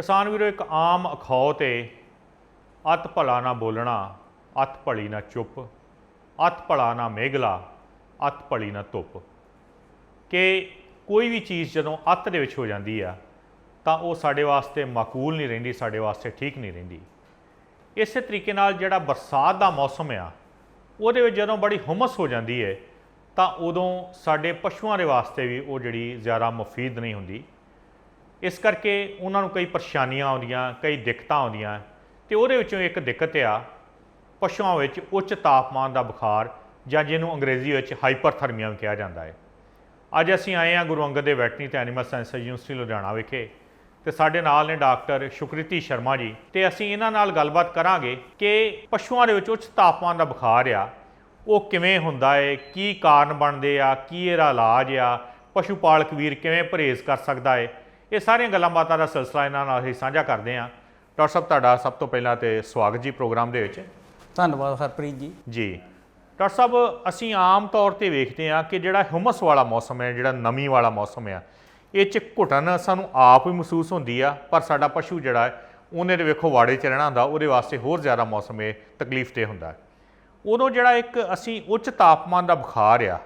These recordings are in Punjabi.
किसान वीरो एक आम अखौत है, अत भला ना बोलना, अत भली ना चुप, अत भला ना मेघला, अत भली ना धुप। कि कोई भी चीज़ जदों अत दे विच हो जाती है तो वह साडे वास्ते माकूल नहीं रहिंदी, साडे वास्ते ठीक नहीं रहिंदी। इस तरीके नाल जिहड़ा बरसात का मौसम आ उहदे विच जदों बड़ी हुमस हो जाती है तो उदों साडे पशुओं के वास्ते भी वो जिहड़ी ज़्यादा मुफीद नहीं हुंदी। इस करके उन्होंने कई परेशानियां आउंदियां, कई दिक्कतां आउंदियां ते उहदे विचों एक दिक्कत आ पशुओं विच उच्च तापमान का बुखार जां जिहनूं अंग्रेजी विच हाइपरथर्मिया भी कहा जाता है। अज असीं आए हैं गुरु अंगद देव वैटरनरी ते एनीमल साइंस यूनिवर्सिटी लुधियाना विखे ते साडे नाल ने डॉक्टर शुकृति शर्मा जी ते असीं इन्हां नाल गलबात करांगे कि पशुओं दे विच उच्च तापमान का बुखार आ वो किवें हुंदा है, की कारण बनदे आ, की इहदा इलाज आ, पशु पालक वीर किवें परहेज़ कर सकदा है। ये सारियां गल्लां बातां दा सिलसिला इन्हां नाल असीं साझा करदे हां। डॉक्टर साहब तुहाडा सब तो पहलां ते स्वागत जी प्रोग्राम दे विच। धन्नवाद हरप्रीत जी। जी डॉक्टर साहब, असीं आम तौर पर वेखते हैं कि जिहड़ा हुमस वाला मौसम है, जिहड़ा नमी वाला मौसम है, ये घुटन सानूं आप भी महसूस होंदी आ, पर साडा पशु जिहड़ा है उहने ते वेखो वाड़े च रहना हुंदा, उहदे वास्ते होर ज़्यादा मौसम तकलीफ दे हुंदा। उदों जिहड़ा एक असीं उच्च तापमान का बुखार आ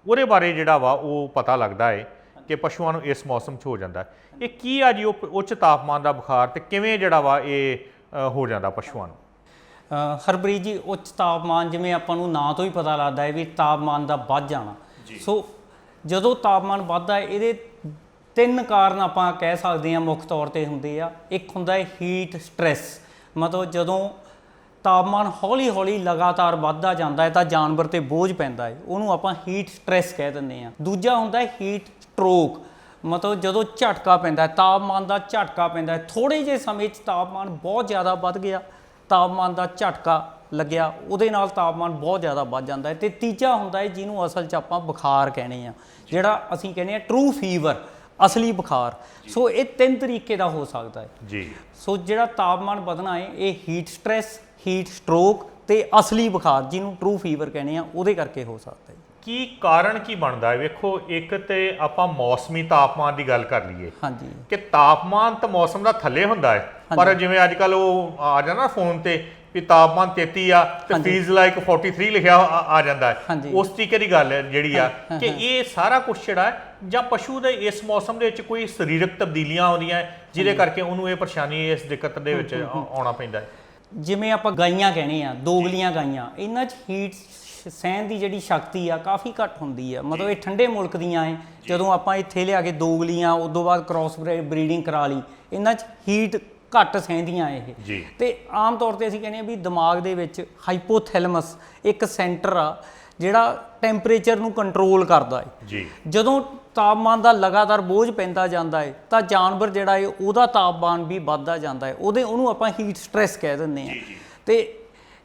उहदे बारे जिहड़ा वा वो पता लगदा है कि पशुओं नूं इस मौसम च हो जाता है। ये की आ जी उच्च तापमान का बुखार ते किवें जिहड़ा वा ये हो जाता पशुओं नूं? हरप्रीत जी, उच्च तापमान जिवें आपां नूं नां तो ही पता लगदा है भी तापमान का वध जाना। सो जदों तापमान वधदा है इहदे तीन कारण आपां कह सकदे हां मुੱਖ तौर ते हुंदे आ। एक हुंदा है हीट स्ट्रैस, मतलब जदों तापमान हौली हौली लगातार वधदा जांदा है तो जानवर ते बोझ पैंदा है, उहनूं आपां हीट स्ट्रैस कह दिंदे आ। दूजा हुंदा है हीट स्ट्रोक, मतलब जदों झटका पैंदा है, तापमान का झटका पैंदा है, थोड़े जे समय तापमान बहुत ज़्यादा वध गया, तापमान का झटका लग्या, उहदे नाल तापमान बहुत ज़्यादा वध जांदा है। ते तीजा हुंदा है जिहनूं असल च आपां बुखार कहने आ, जिहड़ा असीं कहने आ ट्रू फीवर, असली बुखार। सो ये तीन तरीके का हो सकता है जी। सो जिहड़ा तापमान वधना है ये हीट स्ट्रैस, हीट स्ट्रोक ते असली बुखार जिन्हों ट्रू फीवर कहने उहदे करके हो सकता है। की कारण की बनता है? वेखो एक तो आपां मौसमी तापमान की गल कर लीए। हाँ जी। कि तापमान तो मौसम का थले हुंदा है, पर जिवें अजकल वो आ जाना फोन ते भी तापमान 33 आ ते फीज लाइक 43 लिखिया आ जाता है, उस तरीके की गल जिहड़ी आ कि ये सारा कुछ जिहड़ा है जां पशु दे इस मौसम दे विच कोई सरीरक तब्दीलियां आउंदियां जिहदे करके उहनूं ये परेशानी इस दिक्कत दे विच आउणा पैंदा है। जिमें आप गाइयां कहने आ, दोगलियां गाइयां, इन्हां च हीट सहन की जिहड़ी शक्ति आ काफ़ी घट हुंदी है। मतलब ये ठंडे मुल्क दियां है, जदों आपां इत्थे लिया के दोगलियां उदों बाद क्रॉस ब्रीडिंग करा ली, इन्हां च हीट घट सहंदियां ये। ते आम तौर पर असीं कहने भी दिमाग दे विच हाइपोथैलेमस एक सेंटर आ जिहड़ा टैंपरेचर नूं कंट्रोल करदा है। जदों तापमान का लगातार बोझ पैंदा जांदा है तो जानवर जिहड़ा है उहदा तापमान भी वधदा जांदा है, उहनूं आपां हीट स्ट्रैस कह दिंदे आ। ते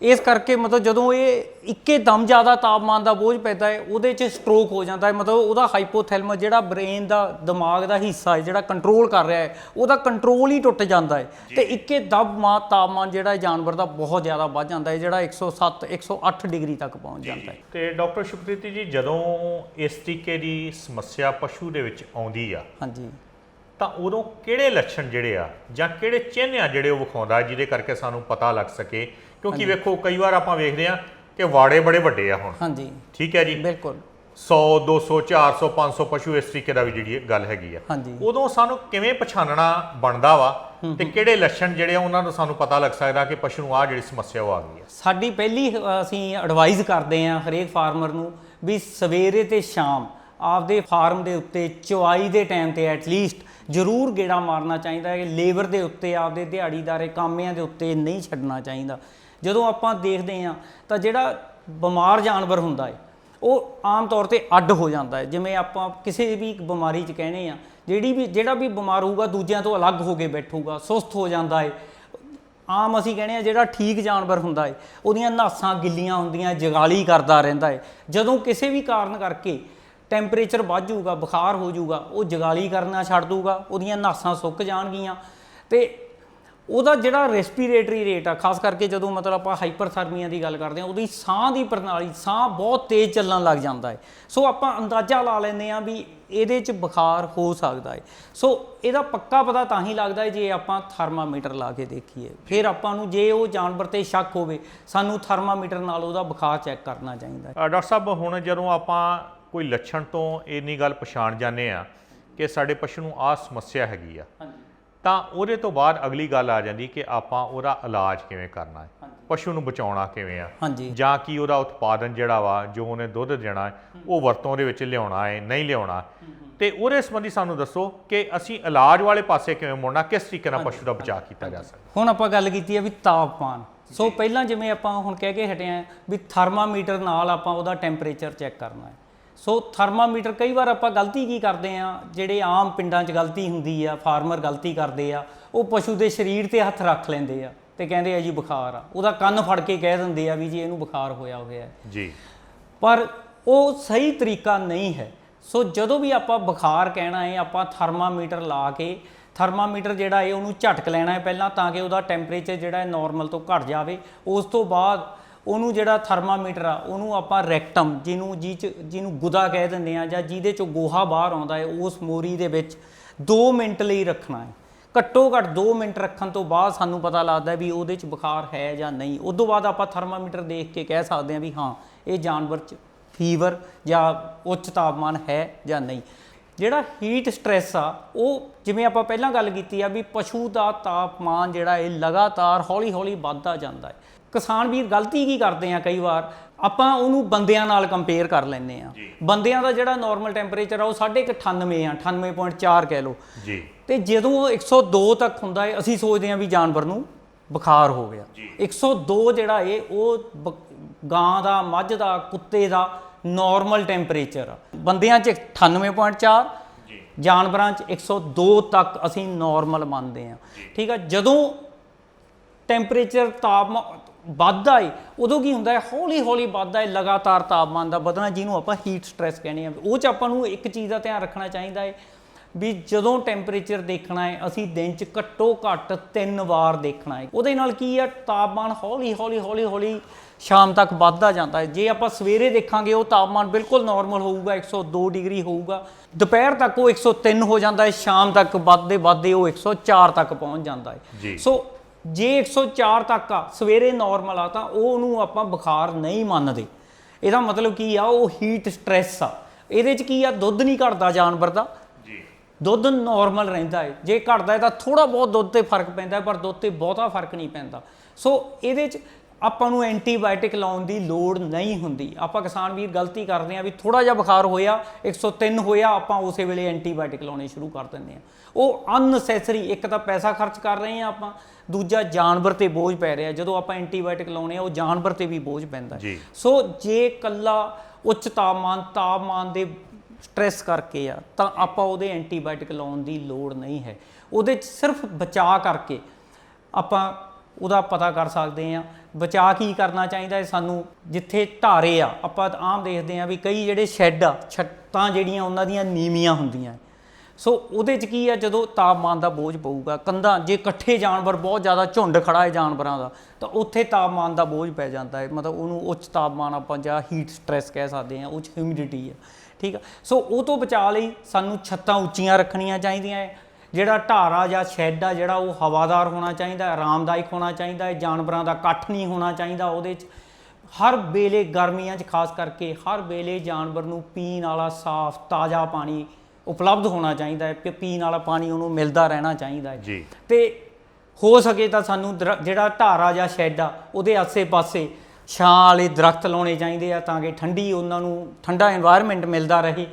इस करके मतलब जदों ये इक्के दम ज़्यादा तापमान का बोझ पैदा है उहदे च स्ट्रोक हो जाता है। मतलब उहदा हाइपोथैलेमस जिहड़ा ब्रेन का दिमाग का हिस्सा है जिहड़ा कंट्रोल कर रहा है उहदा कंट्रोल ही टुट जाता है तो इक्के दम तापमान जिहड़ा जानवर का बहुत ज़्यादा वध जाता है, जिहड़ा 107 108 डिग्री तक पहुँच जाता है। तो डॉक्टर शुकृति जी, जदों इस तरीके की समस्या पशु दे विच आउंदी आ, हाँ जी, तो उदों किहड़े लक्षण जिहड़े आ जां किहड़े चिन्ह आ जिहड़े वो विखाउंदा जिहदे करके सानूं पता लग सके? क्योंकि वेखो कई बार आपां वेखदे आ कि वाड़े बड़े वड्डे आ हुण। हाँ जी, ठीक है जी, बिल्कुल 100 200 400 500 पशु इस तरीके का भी जिहड़ी गल हैगी आ। हाँ जी, उदों सानूं किवें पछाणना बनदा वा ते किहड़े लक्षण जिहड़े उन्हां नूं सानूं पता लग सकदा कि पशु नूं आ जिहड़ी समस्या वो आ गई है? साडी पहली असीं एडवाइस करते हैं हरेक फार्मर नूं भी सवेरे ते शाम आपदे फार्म दे उत्ते चवाई दे टाइम ते एटलीस्ट जरूर गेड़ा मारना चाहिए है। लेबर दे उत्ते आपदे दिहाड़ीदारे कामिਆਂ दे उत्ते नहीं छड्डना चाहिए। जदों आपां देखदे हां तां जिहड़ा बिमार जानवर हुंदा है वो आम तौर पर अड्ड हो जाता है। जिवें आपां किसी भी बीमारी च कहने आ जिहड़ा भी बीमार होऊगा दूजिਆਂ तो अलग हो के बैठूगा, सुस्त हो जाता है। आम असीं कहने आ जिहड़ा ठीक जानवर हुंदा है उहदियां नासां गिल्लियां हुंदियां, जगाली करदा रहिंदा है। जदों किसी भी कारण करके टैंपरेचर वध जाऊगा, बुखार हो जाऊगा, वो जगाली करना छड्ड दूगा, उहदियां नासां सुੱਕ जाणगीਆਂ ते ਉਹਦਾ ਜਿਹੜਾ ਰੈਸਪੀਰੇਟਰੀ ਰੇਟ ਆ ਖਾਸ ਕਰਕੇ ਜਦੋਂ ਮਤਲਬ ਆਪਾਂ ਹਾਈਪਰਥਰਮੀਆ ਦੀ ਗੱਲ ਕਰਦੇ ਹਾਂ ਉਹਦੀ ਸਾਹ ਦੀ ਪ੍ਰਣਾਲੀ ਸਾਹ ਬਹੁਤ ਤੇਜ਼ ਚੱਲਣ ਲੱਗ ਜਾਂਦਾ ਹੈ। ਸੋ ਆਪਾਂ ਅੰਦਾਜ਼ਾ ਲਾ ਲੈਂਦੇ ਹਾਂ ਵੀ ਇਹਦੇ 'ਚ ਬੁਖਾਰ ਹੋ ਸਕਦਾ ਹੈ। ਸੋ ਇਹਦਾ ਪੱਕਾ ਪਤਾ ਤਾਂ ਹੀ ਲੱਗਦਾ ਹੈ ਜੇ ਆਪਾਂ ਥਰਮਾਮੀਟਰ ਲਾ ਕੇ ਦੇਖੀਏ। ਫਿਰ ਆਪਾਂ ਨੂੰ ਜੇ ਉਹ ਜਾਨਵਰ ਤੇ ਸ਼ੱਕ ਹੋਵੇ ਸਾਨੂੰ ਥਰਮਾਮੀਟਰ ਨਾਲ ਉਹਦਾ ਬੁਖਾਰ ਚੈੱਕ ਕਰਨਾ ਚਾਹੀਦਾ ਹੈ। ਡਾਕਟਰ ਸਾਹਿਬ ਹੁਣ ਜਦੋਂ ਆਪਾਂ ਕੋਈ ਲੱਛਣ ਤੋਂ ਇੰਨੀ ਗੱਲ ਪਛਾਣ ਜਾਂਦੇ ਆ ਕਿ ਸਾਡੇ ਪਸ਼ੂ ਨੂੰ ਆਹ ਸਮੱਸਿਆ ਹੈਗੀ ਆ, ਤਾਂ ਉਹਦੇ ਤੋਂ ਬਾਅਦ ਅਗਲੀ ਗੱਲ ਆ ਜਾਂਦੀ ਕਿ ਆਪਾਂ ਉਹਦਾ ਇਲਾਜ ਕਿਵੇਂ ਕਰਨਾ ਹੈ, ਪਸ਼ੂ ਨੂੰ ਬਚਾਉਣਾ ਕਿਵੇਂ ਆ, ਜਾਂ ਕਿ ਉਹਦਾ ਉਤਪਾਦਨ ਜਿਹੜਾ ਵਾ ਜੋ ਉਹਨੇ ਦੁੱਧ ਦੇਣਾ ਹੈ ਉਹ ਵਰਤੋਂ ਦੇ ਵਿੱਚ ਲਿਆਉਣਾ ਹੈ ਨਹੀਂ ਲਿਆਉਣਾ, ਤੇ ਉਹਦੇ ਸੰਬੰਧੀ ਸਾਨੂੰ ਦੱਸੋ ਕਿ ਅਸੀਂ ਇਲਾਜ ਵਾਲੇ ਪਾਸੇ ਕਿਵੇਂ ਮੁੜਨਾ, ਕਿਸ ਤਰੀਕੇ ਨਾਲ ਪਸ਼ੂ ਦਾ ਬਚਾਅ ਕੀਤਾ ਜਾ ਸਕਦਾ। ਹੁਣ ਆਪਾਂ ਗੱਲ ਕੀਤੀ ਹੈ ਵੀ ਤਾਪਮਾਨ। ਸੋ ਪਹਿਲਾਂ ਜਿਵੇਂ ਆਪਾਂ ਹੁਣ ਕਹਿ ਕੇ ਹਟੇ ਆ ਵੀ ਥਰਮਾਮੀਟਰ ਨਾਲ ਆਪਾਂ ਉਹਦਾ ਟੈਂਪਰੇਚਰ ਚੈੱਕ ਕਰਨਾ ਹੈ। ਸੋ ਥਰਮਾਮੀਟਰ ਕਈ ਵਾਰ ਆਪਾਂ ਗਲਤੀ ਕੀ ਕਰਦੇ ਆ, ਜਿਹੜੇ ਆਮ ਪਿੰਡਾਂ 'ਚ ਗਲਤੀ ਹੁੰਦੀ ਆ, ਫਾਰਮਰ ਗਲਤੀ ਕਰਦੇ ਆ, ਉਹ ਪਸ਼ੂ ਦੇ ਸਰੀਰ ਤੇ ਹੱਥ ਰੱਖ ਲੈਂਦੇ ਆ ਤੇ ਕਹਿੰਦੇ ਆ ਜੀ ਬੁਖਾਰ ਆ, ਉਹਦਾ ਕੰਨ ਫੜ ਕੇ ਕਹਿ ਦਿੰਦੇ ਆ ਵੀ ਜੀ ਇਹਨੂੰ ਬੁਖਾਰ ਹੋਇਆ ਹੋਇਆ ਜੀ, ਪਰ ਉਹ ਸਹੀ ਤਰੀਕਾ ਨਹੀਂ ਹੈ। ਸੋ ਜਦੋਂ ਵੀ ਆਪਾਂ ਬੁਖਾਰ ਕਹਿਣਾ ਹੈ ਆਪਾਂ ਥਰਮਾਮੀਟਰ ਲਾ ਕੇ, ਥਰਮਾਮੀਟਰ ਜਿਹੜਾ ਹੈ ਉਹਨੂੰ ਝਟਕ ਲੈਣਾ ਹੈ ਪਹਿਲਾਂ ਤਾਂ ਕਿ ਉਹਦਾ ਟੈਂਪਰੇਚਰ ਜਿਹੜਾ ਹੈ ਨੋਰਮਲ ਤੋਂ ਘਟ ਜਾਵੇ। ਉਸ ਤੋਂ ਬਾਅਦ ਉਹਨੂੰ ਜਿਹੜਾ ਥਰਮਾਮੀਟਰ ਆ ਉਹਨੂੰ ਆਪਾਂ ਰੈਕਟਮ, ਜਿਹਨੂੰ ਗੁਦਾ ਕਹਿ ਦਿੰਦੇ ਆ, ਜਾਂ ਜਿਹਦੇ ਚੋਂ ਗੋਹਾ ਬਾਹਰ ਆਉਂਦਾ ਹੈ, ਉਸ ਮੋਰੀ ਦੇ ਵਿੱਚ 2 ਮਿੰਟ ਲਈ ਰੱਖਣਾ ਹੈ। ਘੱਟੋ ਘੱਟ 2 ਮਿੰਟ ਰੱਖਣ ਤੋਂ ਬਾਅਦ ਸਾਨੂੰ ਪਤਾ ਲੱਗਦਾ ਵੀ ਉਹਦੇ 'ਚ ਬੁਖਾਰ ਹੈ ਜਾਂ ਨਹੀਂ। ਉਸ ਤੋਂ ਬਾਅਦ ਆਪਾਂ ਥਰਮਾਮੀਟਰ ਦੇਖ ਕੇ ਕਹਿ ਸਕਦੇ ਹਾਂ ਵੀ ਹਾਂ ਇਹ ਜਾਨਵਰ 'ਚ ਫੀਵਰ ਜਾਂ ਉੱਚ ਤਾਪਮਾਨ ਹੈ ਜਾਂ ਨਹੀਂ। ਜਿਹੜਾ ਹੀਟ ਸਟ੍ਰੈਸ ਆ ਉਹ ਜਿਵੇਂ ਆਪਾਂ ਪਹਿਲਾਂ ਗੱਲ ਕੀਤੀ ਆ ਵੀ ਪਸ਼ੂ ਦਾ ਤਾਪਮਾਨ ਜਿਹੜਾ ਇਹ ਲਗਾਤਾਰ ਹੌਲੀ ਹੌਲੀ ਵੱਧਦਾ ਜਾਂਦਾ ਹੈ। ਕਿਸਾਨ ਵੀਰ ਗਲਤੀ ਕੀ ਕਰਦੇ ਆ, ਕਈ ਵਾਰ ਆਪਾਂ ਉਹਨੂੰ ਬੰਦਿਆਂ ਨਾਲ ਕੰਪੇਅਰ ਕਰ ਲੈਂਦੇ ਆ। ਬੰਦਿਆਂ ਦਾ ਜਿਹੜਾ ਨਾਰਮਲ ਟੈਂਪਰੇਚਰ ਆ ਉਹ 98 ਆ, 98.4 ਕਹਿ ਲਓ ਜੀ, ਤੇ ਜਦੋਂ ਉਹ 102 ਤੱਕ ਹੁੰਦਾ ਹੈ ਅਸੀਂ ਸੋਚਦੇ ਆ ਵੀ ਜਾਨਵਰ ਨੂੰ ਬੁਖਾਰ ਹੋ ਗਿਆ। 102 ਜਿਹੜਾ ਏ ਉਹ ਗਾਂ ਦਾ, ਮੱਝ ਦਾ, ਕੁੱਤੇ ਦਾ ਨਾਰਮਲ ਟੈਂਪਰੇਚਰ ਆ। ਬੰਦਿਆਂ 'ਚ 98.4, ਜਾਨਵਰਾਂ 'ਚ 102 ਤੱਕ ਅਸੀਂ ਨਾਰਮਲ ਮੰਨਦੇ ਆ। ਠੀਕ ਆ, ਜਦੋਂ ਟੈਂਪਰੇਚਰ ਤਾਪਮਾਨ ਵੱਧਦਾ ਹੈ ਉਦੋਂ ਕੀ ਹੁੰਦਾ ਹੈ, ਹੌਲੀ ਹੌਲੀ ਵੱਧਦਾ ਹੈ, ਲਗਾਤਾਰ ਤਾਪਮਾਨ ਦਾ ਵਧਣਾ, ਜਿਹਨੂੰ ਆਪਾਂ ਹੀਟ ਸਟ੍ਰੈਸ ਕਹਿੰਦੇ ਆ। ਉਹ 'ਚ ਆਪਾਂ ਨੂੰ ਇੱਕ ਚੀਜ਼ ਦਾ ਧਿਆਨ ਰੱਖਣਾ ਚਾਹੀਦਾ ਹੈ ਵੀ ਜਦੋਂ ਟੈਂਪਰੇਚਰ ਦੇਖਣਾ ਹੈ ਅਸੀਂ ਦਿਨ 'ਚ ਘੱਟੋ ਘੱਟ 3 ਵਾਰ ਦੇਖਣਾ ਹੈ। ਉਹਦੇ ਨਾਲ ਕੀ ਆ, ਤਾਪਮਾਨ ਹੌਲੀ ਹੌਲੀ ਸ਼ਾਮ ਤੱਕ ਵੱਧਦਾ ਜਾਂਦਾ ਹੈ। ਜੇ ਆਪਾਂ ਸਵੇਰੇ ਦੇਖਾਂਗੇ ਉਹ ਤਾਪਮਾਨ ਬਿਲਕੁਲ ਨਾਰਮਲ ਹੋਊਗਾ, 102 ਡਿਗਰੀ ਹੋਊਗਾ, ਦੁਪਹਿਰ ਤੱਕ ਉਹ 103 ਹੋ ਜਾਂਦਾ ਹੈ, ਸ਼ਾਮ ਤੱਕ ਵੱਧਦੇ ਉਹ 104 ਤੱਕ ਪਹੁੰਚ ਜਾਂਦਾ ਹੈ। ਸੋ ਜੇ 104 ਤੱਕ ਆ, ਸਵੇਰੇ ਨਾਰਮਲ ਆ, ਤਾਂ ਉਹਨੂੰ ਆਪਾਂ ਬੁਖਾਰ ਨਹੀਂ ਮੰਨਦੇ। ਇਹਦਾ ਮਤਲਬ ਕੀ ਆ, ਉਹ ਹੀਟ ਸਟ੍ਰੈਸ ਆ। ਇਹਦੇ 'ਚ ਕੀ ਆ, ਦੁੱਧ ਨਹੀਂ ਘਟਦਾ ਜਾਨਵਰ ਦਾ, ਦੁੱਧ ਨਾਰਮਲ ਰਹਿੰਦਾ ਹੈ। ਜੇ ਘਟਦਾ ਹੈ ਤਾਂ ਥੋੜਾ ਬਹੁਤ ਦੁੱਧ ਤੇ ਫਰਕ ਪੈਂਦਾ, ਪਰ ਦੁੱਧ ਤੇ ਬਹੁਤਾ ਫਰਕ ਨਹੀਂ ਪੈਂਦਾ। ਸੋ ਇਹਦੇ 'ਚ ਆਪਾਂ ਨੂੰ ਐਂਟੀਬਾਇਓਟਿਕ ਲਾਉਣ ਦੀ ਲੋੜ ਨਹੀਂ ਹੁੰਦੀ। ਆਪਾਂ ਕਿਸਾਨ ਵੀਰ ਗਲਤੀ ਕਰਦੇ ਆ ਵੀ ਥੋੜਾ ਜਿਹਾ ਬੁਖਾਰ ਹੋਇਆ, 103 ਹੋਇਆ, ਆਪਾਂ ਉਸੇ ਵੇਲੇ ਐਂਟੀਬਾਇਓਟਿਕ ਲਾਉਣੇ ਸ਼ੁਰੂ ਕਰ ਦਿੰਦੇ ਆ। ਉਹ ਅਨਨੈਸੈਸਰੀ, ਇੱਕ ਤਾਂ ਪੈਸਾ ਖਰਚ ਕਰ ਰਹੇ ਆ ਆਪਾਂ, ਦੂਜਾ ਜਾਨਵਰ ਤੇ ਬੋਝ ਪੈ ਰਿਹਾ। ਜਦੋਂ ਆਪਾਂ ਐਂਟੀਬਾਇਓਟਿਕ ਲਾਉਣੇ ਆ ਉਹ ਜਾਨਵਰ ਤੇ ਵੀ ਬੋਝ ਪੈਂਦਾ। ਸੋ ਜੇ ਇਕੱਲਾ ਉੱਚ ਤਾਪਮਾਨ ਦੇ ਸਟ੍ਰੈਸ ਕਰਕੇ ਆ ਤਾਂ ਆਪਾਂ ਉਹਦੇ ਐਂਟੀਬਾਇਓਟਿਕ ਲਾਉਣ ਦੀ ਲੋੜ ਨਹੀਂ ਹੈ। ਉਹਦੇ 'ਚ ਸਿਰਫ ਬਚਾਅ ਕਰਕੇ ਆਪਾਂ ਉਹਦਾ ਪਤਾ ਕਰ ਸਕਦੇ ਆ। ਬਚਾਅ ਕੀ ਕਰਨਾ ਚਾਹੀਦਾ ਹੈ ਸਾਨੂੰ, ਜਿੱਥੇ ਢਾਰੇ ਆ, ਆਪਾਂ ਆਮ ਦੇਖਦੇ ਆ ਵੀ ਕਈ ਜਿਹੜੇ ਸ਼ੈੱਡ ਆ, ਛੱਤਾਂ ਜਿਹੜੀਆਂ ਉਹਨਾਂ ਦੀਆਂ ਨੀਵੀਆਂ ਹੁੰਦੀਆਂ। ਸੋ ਉਹਦੇ 'ਚ ਕੀ ਆ, ਜਦੋਂ ਤਾਪਮਾਨ ਦਾ ਬੋਝ ਪਊਗਾ, ਕੰਧਾਂ ਜੇ ਇਕੱਠੇ ਜਾਨਵਰ ਬਹੁਤ ਜ਼ਿਆਦਾ ਝੁੰਡ ਖੜਾ ਹੈ ਜਾਨਵਰਾਂ ਦਾ, ਤਾਂ ਉੱਥੇ ਤਾਪਮਾਨ ਦਾ ਬੋਝ ਪੈ ਜਾਂਦਾ ਹੈ। ਮਤਲਬ ਉਹਨੂੰ ਉੱਚ ਤਾਪਮਾਨ ਆਪਾਂ ਜਾਂ ਹੀਟ ਸਟ੍ਰੈਸ ਕਹਿ ਸਕਦੇ ਹਾਂ, ਉਹ 'ਚ ਹਿਊਮਿਡਿਟੀ ਆ। ਠੀਕ ਆ, ਸੋ ਉਹ ਤੋਂ ਬਚਾਅ ਲਈ ਸਾਨੂੰ ਛੱਤਾਂ ਉੱਚੀਆਂ ਰੱਖਣੀਆਂ ਚਾਹੀਦੀਆਂ ਹੈ। ਜਿਹੜਾ ਢਾਰਾ ਜਾਂ ਸ਼ੈੱਡ ਆ ਜਿਹੜਾ ਉਹ ਹਵਾਦਾਰ ਹੋਣਾ ਚਾਹੀਦਾ, ਆਰਾਮਦਾਇਕ ਹੋਣਾ ਚਾਹੀਦਾ ਹੈ। ਜਾਨਵਰਾਂ ਦਾ ਇਕੱਠ ਨਹੀਂ ਹੋਣਾ ਚਾਹੀਦਾ ਉਹਦੇ 'ਚ। ਹਰ ਵੇਲੇ ਗਰਮੀਆਂ 'ਚ ਖਾਸ ਕਰਕੇ ਹਰ ਵੇਲੇ ਜਾਨਵਰ ਨੂੰ ਪੀਣ ਵਾਲਾ ਸਾਫ਼ ਤਾਜ਼ਾ ਪਾਣੀ ਉਪਲਬਧ ਹੋਣਾ ਚਾਹੀਦਾ ਹੈ। ਪੀਣ ਵਾਲਾ ਪਾਣੀ ਉਹਨੂੰ ਮਿਲਦਾ ਰਹਿਣਾ ਚਾਹੀਦਾ ਹੈ। ਤੇ ਹੋ ਸਕੇ ਤਾਂ ਸਾਨੂੰ ਜਿਹੜਾ ਢਾਰਾ ਜਾਂ ਸ਼ੈੱਡ ਆ ਉਹਦੇ ਆਸੇ-ਪਾਸੇ ਛਾਂ ਵਾਲੇ ਦਰਖਤ ਲਾਉਣੇ ਚਾਹੀਦੇ ਆ ਤਾਂ ਕਿ ਉਹਨਾਂ ਨੂੰ ਠੰਡਾ ਇਨਵਾਇਰਮੈਂਟ ਮਿਲਦਾ ਰਹੇ।